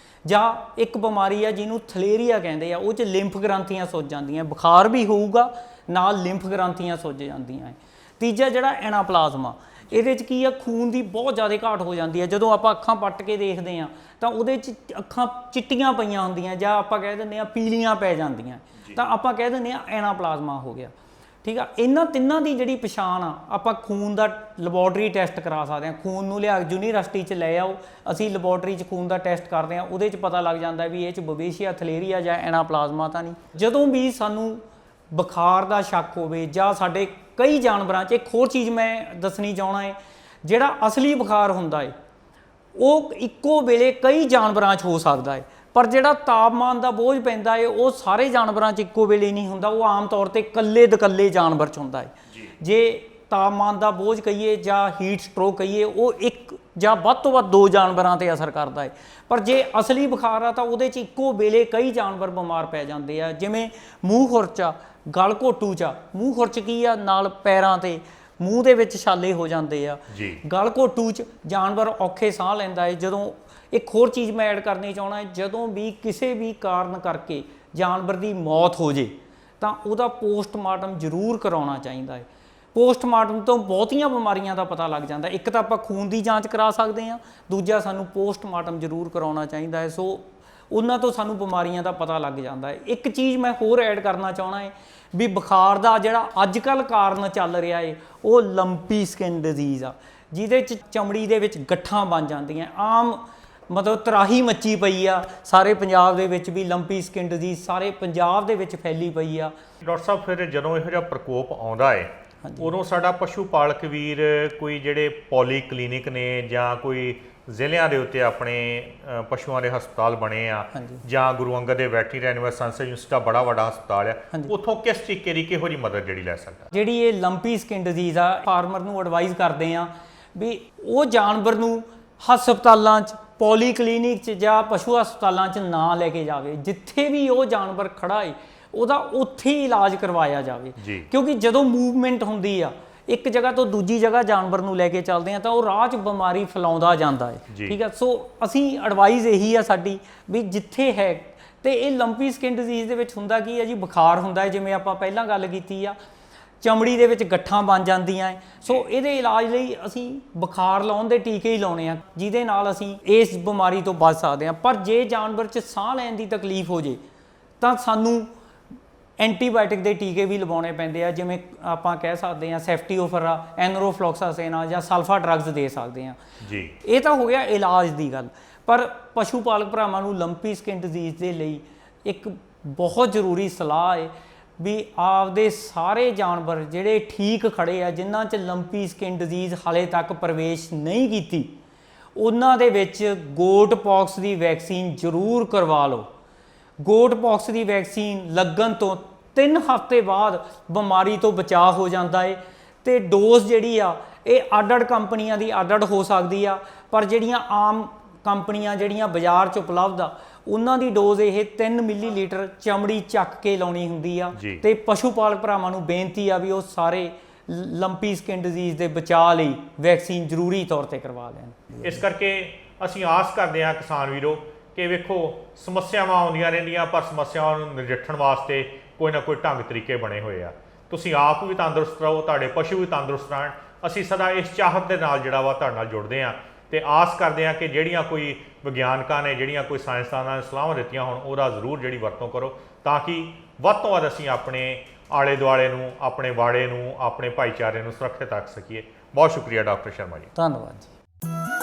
ਜਾਂ ਇੱਕ ਬਿਮਾਰੀ ਆ ਜਿਹਨੂੰ ਥਲੇਰੀਆ ਕਹਿੰਦੇ ਆ, ਉਹ 'ਚ ਲਿੰਫ ਗ੍ਰੰਥੀਆਂ ਸੁੱਜ ਜਾਂਦੀਆਂ, ਬੁਖਾਰ ਵੀ ਹੋਊਗਾ ਨਾਲ ਲਿੰਫ ਗ੍ਰੰਥੀਆਂ ਸੁੱਜ ਜਾਂਦੀਆਂ ਹੈ। ਤੀਜਾ ਜਿਹੜਾ ਐਨਾਪਲਾਜ਼ਮਾ, ਇਹਦੇ 'ਚ ਕੀ ਆ, ਖੂਨ ਦੀ ਬਹੁਤ ਜ਼ਿਆਦਾ ਘਾਟ ਹੋ ਜਾਂਦੀ ਹੈ। ਜਦੋਂ ਆਪਾਂ ਅੱਖਾਂ ਪੱਟ ਕੇ ਦੇਖਦੇ ਹਾਂ ਤਾਂ ਉਹਦੇ 'ਚ ਅੱਖਾਂ ਚਿੱਟੀਆਂ ਪਈਆਂ ਹੁੰਦੀਆਂ, ਜਾਂ ਆਪਾਂ ਕਹਿ ਦਿੰਦੇ ਹਾਂ ਪੀਲੀਆਂ ਪੈ ਜਾਂਦੀਆਂ, ਤਾਂ ਆਪਾਂ ਕਹਿ ਦਿੰਦੇ ਹਾਂ ਐਨਾਪਲਾਜ਼ਮਾ ਹੋ ਗਿਆ। ਠੀਕ ਆ, ਇਹਨਾਂ ਤਿੰਨਾਂ ਦੀ ਜਿਹੜੀ ਪਛਾਣ ਆ ਆਪਾਂ ਖੂਨ ਦਾ ਲੈਬੋਰੇਟਰੀ ਟੈਸਟ ਕਰਾ ਸਕਦੇ ਹਾਂ। ਖੂਨ ਨੂੰ ਲਿਆ ਯੂਨੀਵਰਸਿਟੀ 'ਚ ਲੈ ਆਓ, ਅਸੀਂ ਲੈਬੋਰੇਟਰੀ 'ਚ ਖੂਨ ਦਾ ਟੈਸਟ ਕਰਦੇ ਹਾਂ, ਉਹਦੇ 'ਚ ਪਤਾ ਲੱਗ ਜਾਂਦਾ ਵੀ ਇਹ 'ਚ ਬਵੇਸ਼ੀਆ, ਥਲੇਰੀਆ ਜਾਂ ਐਨਾਪਲਾਜ਼ਮਾ ਤਾਂ ਨਹੀਂ। ਜਦੋਂ ਵੀ ਸਾਨੂੰ ਬੁਖਾਰ ਦਾ ਸ਼ੱਕ ਹੋਵੇ, ਜਾਂ ਸਾਡੇ ਕਈ ਜਾਨਵਰਾਂ 'ਚ, ਇੱਕ ਹੋਰ ਚੀਜ਼ ਮੈਂ ਦੱਸਣੀ ਚਾਹੁੰਦਾ ਹੈ, ਜਿਹੜਾ ਅਸਲੀ ਬੁਖਾਰ ਹੁੰਦਾ ਹੈ ਉਹ ਇੱਕੋ ਵੇਲੇ ਕਈ ਜਾਨਵਰਾਂ 'ਚ ਹੋ ਸਕਦਾ ਹੈ, ਪਰ ਜਿਹੜਾ ਤਾਪਮਾਨ ਦਾ ਬੋਝ ਪੈਂਦਾ ਹੈ ਉਹ ਸਾਰੇ ਜਾਨਵਰਾਂ 'ਚ ਇੱਕੋ ਵੇਲੇ ਨਹੀਂ ਹੁੰਦਾ, ਉਹ ਆਮ ਤੌਰ ਤੇ ਇਕੱਲੇ ਦਕੱਲੇ ਜਾਨਵਰ 'ਚ ਹੁੰਦਾ ਹੈ। ਜੇ ਤਾਪਮਾਨ ਦਾ ਬੋਝ ਕਹੀਏ ਜਾਂ ਹੀਟ ਸਟ੍ਰੋਕ ਕਹੀਏ, ਉਹ ਇੱਕ ਜਾਂ ਵੱਧ ਤੋਂ ਵੱਧ 2 ਜਾਨਵਰਾਂ ਤੇ ਅਸਰ ਕਰਦਾ ਹੈ। ਪਰ ਜੇ ਅਸਲੀ ਬੁਖਾਰ ਆ ਤਾਂ ਉਹਦੇ 'ਚ ਇੱਕੋ ਵੇਲੇ ਕਈ ਜਾਨਵਰ ਬਿਮਾਰ ਪੈ ਜਾਂਦੇ ਆ। ਜਿਵੇਂ ਮੂੰਹ ਖੁਰਚ ਆ, ਗਲ ਘੋਟੂ 'ਚ, ਮੂੰਹ ਖੁਰਚ ਕੀ ਆ, ਨਾਲ ਪੈਰਾਂ ਤੇ ਮੂੰਹ ਦੇ ਵਿੱਚ ਛਾਲੇ ਹੋ ਜਾਂਦੇ ਆ। ਗਲ ਘੋਟੂ 'ਚ ਜਾਨਵਰ ਔਖੇ ਸਾਹ ਲੈਂਦਾ ਹੈ। ਜਦੋਂ ਇੱਕ ਹੋਰ ਚੀਜ਼ ਮੈਂ ਐਡ ਕਰਨੀ ਚਾਹੁੰਦਾ, ਜਦੋਂ ਵੀ ਕਿਸੇ ਵੀ ਕਾਰਨ ਕਰਕੇ ਜਾਨਵਰ ਦੀ ਮੌਤ ਹੋ ਜੇ ਤਾਂ ਉਹਦਾ ਪੋਸਟਮਾਰਟਮ ਜ਼ਰੂਰ ਕਰਾਉਣਾ ਚਾਹੀਦਾ ਹੈ। ਪੋਸਟਮਾਰਟਮ ਤੋਂ ਬਹੁਤੀਆਂ ਬਿਮਾਰੀਆਂ ਦਾ ਪਤਾ ਲੱਗ ਜਾਂਦਾ। ਇੱਕ ਤਾਂ ਆਪਾਂ ਖੂਨ ਦੀ ਜਾਂਚ ਕਰਾ ਸਕਦੇ ਹਾਂ, ਦੂਜਾ ਸਾਨੂੰ ਪੋਸਟਮਾਰਟਮ ਜ਼ਰੂਰ ਕਰਾਉਣਾ ਚਾਹੀਦਾ ਹੈ। ਸੋ ਉਹਨਾਂ ਤੋਂ ਸਾਨੂੰ ਬਿਮਾਰੀਆਂ ਦਾ ਪਤਾ ਲੱਗ ਜਾਂਦਾ ਹੈ। ਇੱਕ ਚੀਜ਼ ਮੈਂ ਹੋਰ ਐਡ ਕਰਨਾ ਚਾਹਣਾ ਹੈ ਵੀ ਬੁਖਾਰ ਦਾ ਜਿਹੜਾ ਅੱਜ ਕੱਲ੍ਹ ਕਾਰਨ ਚੱਲ ਰਿਹਾ ਹੈ ਉਹ ਲੰਪੀ ਸਕਿਨ ਡਿਜ਼ੀਜ਼ ਆ, ਜਿਹਦੇ 'ਚ ਚਮੜੀ ਦੇ ਵਿੱਚ ਗੱਠਾਂ ਬਣ ਜਾਂਦੀਆਂ। ਆਮ ਮਤਲਬ ਤਰਾਹੀ ਮੱਚੀ ਪਈ ਆ ਸਾਰੇ ਪੰਜਾਬ ਦੇ ਵਿੱਚ ਵੀ ਲੰਪੀ ਸਕਿਨ ਡਿਜ਼ੀਜ਼ ਸਾਰੇ ਪੰਜਾਬ ਦੇ ਵਿੱਚ ਫੈਲੀ ਪਈ ਆ। ਡਾਕਟਰ ਸਾਹਿਬ ਫਿਰ ਜਦੋਂ ਇਹੋ ਜਿਹਾ ਪ੍ਰਕੋਪ ਆਉਂਦਾ ਹੈ ਉਦੋਂ ਸਾਡਾ ਪਸ਼ੂ ਪਾਲਕ ਵੀਰ ਕੋਈ ਜਿਹੜੇ ਪੋਲੀ ਕਲੀਨਿਕ ਨੇ ਜਾਂ ਕੋਈ ਜ਼ਿਲ੍ਹਿਆਂ ਦੇ ਉੱਤੇ ਆਪਣੇ ਪਸ਼ੂਆਂ ਦੇ ਹਸਪਤਾਲ ਬਣੇ ਆ ਜਾਂ ਗੁਰੂ ਅੰਗਦ ਦੇ ਵੈਟਰਨਰੀ ਐਨੀਮਲ ਸਾਇੰਸ ਯੂਨੀਵਰਸਿਟੀ ਦਾ ਬੜਾ ਵੱਡਾ ਹਸਪਤਾਲ ਆ, ਉੱਥੋਂ ਕਿਸ ਤਰੀਕੇ ਦੀ ਕਿਹੋ ਜਿਹੀ ਮਦਦ ਜਿਹੜੀ ਲੈ ਸਕਦਾ? ਜਿਹੜੀ ਇਹ ਲੰਪੀ ਸਕਿਨ ਡਿਜ਼ੀਜ਼ ਆ ਫਾਰਮਰ ਨੂੰ ਐਡਵਾਈਸ ਕਰਦੇ ਆ ਵੀ ਉਹ ਜਾਨਵਰ ਨੂੰ ਹਸਪਤਾਲਾਂ 'ਚ ਪੋਲੀ ਕਲੀਨਿਕ 'ਚ ਜਾਂ ਪਸ਼ੂ ਹਸਪਤਾਲਾਂ 'ਚ ਨਾ ਲੈ ਕੇ ਜਾਵੇ। ਜਿੱਥੇ ਵੀ ਉਹ ਜਾਨਵਰ ਖੜਾ ਹੈ ਉਹਦਾ ਉੱਥੇ ਹੀ ਇਲਾਜ ਕਰਵਾਇਆ ਜਾਵੇ, ਕਿਉਂਕਿ ਜਦੋਂ ਮੂਵਮੈਂਟ ਹੁੰਦੀ ਆ ਇੱਕ ਜਗ੍ਹਾ ਤੋਂ ਦੂਜੀ ਜਗ੍ਹਾ ਜਾਨਵਰ ਨੂੰ ਲੈ ਕੇ ਚੱਲਦੇ ਆ ਤਾਂ ਉਹ ਰਾਹ 'ਚ ਬਿਮਾਰੀ ਫੈਲਾਉਂਦਾ ਜਾਂਦਾ ਹੈ। ਠੀਕ ਹੈ, ਸੋ ਅਸੀਂ ਐਡਵਾਈਸ ਇਹੀ ਆ ਸਾਡੀ ਵੀ ਜਿੱਥੇ ਹੈ ਤੇ ਇਹ ਲੰਪੀ ਸਕਿਨ ਡਿਜ਼ੀਜ਼ ਦੇ ਵਿੱਚ ਹੁੰਦਾ ਕੀ ਹੈ ਜੀ, ਬੁਖਾਰ ਹੁੰਦਾ ਹੈ ਜਿਵੇਂ ਆਪਾਂ ਪਹਿਲਾਂ ਗੱਲ ਕੀਤੀ ਆ, ਚਮੜੀ ਦੇ ਵਿੱਚ ਗੱਠਾਂ ਬਣ ਜਾਂਦੀਆਂ ਹੈ। ਸੋ ਇਹਦੇ ਇਲਾਜ ਲਈ ਅਸੀਂ ਬੁਖਾਰ ਲਾਉਣ ਦੇ ਟੀਕੇ ਹੀ ਲਾਉਣੇ ਆ ਜਿਹਦੇ ਨਾਲ ਅਸੀਂ ਇਸ ਬਿਮਾਰੀ ਤੋਂ ਬਚ ਸਕਦੇ ਹਾਂ। ਪਰ ਜੇ ਜਾਨਵਰ 'ਚ ਸਾਹ ਲੈਣ ਦੀ ਤਕਲੀਫ ਹੋ ਜੇ ਤਾਂ ਸਾਨੂੰ ਐਂਟੀਬਾਇਓਟਿਕ ਦੇ ਟੀਕੇ ਵੀ ਲਵਾਉਣੇ ਪੈਂਦੇ ਆ, ਜਿਵੇਂ ਆਪਾਂ ਕਹਿ ਸਕਦੇ ਹਾਂ ਸੈਫਟੀਓਫਰ ਆ, ਐਨਰੋਫਲੋਕਸਾਸਿਨ ਆ ਜਾਂ ਸਲਫਾ ਡਰੱਗਸ ਦੇ ਸਕਦੇ ਹਾਂ ਜੀ। ਇਹ ਤਾਂ ਹੋ ਗਿਆ ਇਲਾਜ ਦੀ ਗੱਲ। ਪਰ ਪਸ਼ੂ ਪਾਲਕ ਭਰਾਵਾਂ ਨੂੰ ਲੰਪੀ ਸਕਿਨ ਡਿਜ਼ੀਜ਼ ਦੇ ਲਈ ਇੱਕ ਬਹੁਤ ਜ਼ਰੂਰੀ ਸਲਾਹ ਹੈ ਵੀ ਆਪਦੇ ਸਾਰੇ ਜਾਨਵਰ ਜਿਹੜੇ ਠੀਕ ਖੜੇ ਆ ਜਿਨ੍ਹਾਂ 'ਚ ਲੰਪੀ ਸਕਿਨ ਡਿਜ਼ੀਜ਼ ਹਾਲੇ ਤੱਕ ਪ੍ਰਵੇਸ਼ ਨਹੀਂ ਕੀਤੀ, ਉਹਨਾਂ ਦੇ ਵਿੱਚ ਗੋਟ ਪੌਕਸ ਦੀ ਵੈਕਸੀਨ ਜ਼ਰੂਰ ਕਰਵਾ ਲਓ। ਗੋਟ ਪੌਕਸ ਦੀ ਵੈਕਸੀਨ ਲੱਗਣ ਤੋਂ 3 ਹਫ਼ਤੇ ਬਾਅਦ ਬਿਮਾਰੀ ਤੋਂ ਬਚਾਅ ਹੋ ਜਾਂਦਾ ਹੈ ਤੇ ਡੋਜ਼ ਜਿਹੜੀ ਆ ਇਹ ਅੱਡ-ਅੱਡ ਕੰਪਨੀਆਂ ਦੀ ਅੱਡ-ਅੱਡ ਹੋ ਸਕਦੀ ਆ, ਪਰ ਜਿਹੜੀਆਂ ਆਮ ਕੰਪਨੀਆਂ ਜਿਹੜੀਆਂ ਬਾਜ਼ਾਰ 'ਚ ਉਪਲਬਧ ਆ ਉਹਨਾਂ ਦੀ ਡੋਜ਼ ਇਹ 3 ਮਿਲੀਲੀਟਰ ਚਮੜੀ ਚੱਕ ਕੇ ਲਾਉਣੀ ਹੁੰਦੀ ਆ। ਤੇ ਪਸ਼ੂ ਪਾਲਕ ਭਰਾਵਾਂ ਨੂੰ ਬੇਨਤੀ ਆ ਵੀ ਉਹ ਸਾਰੇ ਲੰਪੀ ਸਕਿਨ ਡਿਜ਼ੀਜ਼ ਦੇ ਬਚਾਅ ਲਈ ਵੈਕਸੀਨ ਜ਼ਰੂਰੀ ਤੌਰ ਤੇ ਕਰਵਾ ਲੈਣ। ਇਸ ਕਰਕੇ ਅਸੀਂ ਆਸ ਕਰਦੇ ਹਾਂ ਕਿਸਾਨ ਵੀਰੋ ਕਿ ਵੇਖੋ ਸਮੱਸਿਆਵਾਂ ਆਉਂਦੀਆਂ ਰਹਿੰਦੀਆਂ, ਪਰ ਸਮੱਸਿਆਵਾਂ ਨੂੰ ਨਜਿੱਠਣ ਵਾਸਤੇ ਕੋਈ ਨਾ ਕੋਈ ਢੰਗ ਤਰੀਕੇ ਬਣੇ ਹੋਏ ਆ। ਤੁਸੀਂ ਆਪ ਵੀ ਤੰਦਰੁਸਤ ਰਹੋ, ਤੁਹਾਡੇ ਪਸ਼ੂ ਵੀ ਤੰਦਰੁਸਤ ਰਹਿਣ। ਅਸੀਂ ਸਦਾ ਇਸ ਚਾਹਤ ਦੇ ਨਾਲ ਜਿਹੜਾ ਵਾ ਤੁਹਾਡੇ ਨਾਲ ਜੁੜਦੇ ਹਾਂ ਤੇ ਆਸ ਕਰਦੇ ਹਾਂ ਕਿ ਜਿਹੜੀਆਂ ਕੋਈ ਵਿਗਿਆਨਕਾਂ ਨੇ ਜਿਹੜੀਆਂ ਕੋਈ ਸਾਇੰਸਦਾਨਾਂ ਨੇ ਸਲਾਹਾਂ ਦਿੱਤੀਆਂ ਹੋਣ ਉਹਦਾ ਜ਼ਰੂਰ ਜਿਹੜੀ ਵਰਤੋਂ ਕਰੋ, ਤਾਂ ਕਿ ਵੱਧ ਤੋਂ ਵੱਧ ਅਸੀਂ ਆਪਣੇ ਆਲੇ ਦੁਆਲੇ ਨੂੰ, ਆਪਣੇ ਵਾੜੇ ਨੂੰ, ਆਪਣੇ ਭਾਈਚਾਰੇ ਨੂੰ ਸੁਰੱਖਿਅਤ ਰੱਖ ਸਕੀਏ। ਬਹੁਤ ਸ਼ੁਕਰੀਆ ਡਾਕਟਰ ਸ਼ਰਮਾ ਜੀ। ਧੰਨਵਾਦ ਜੀ।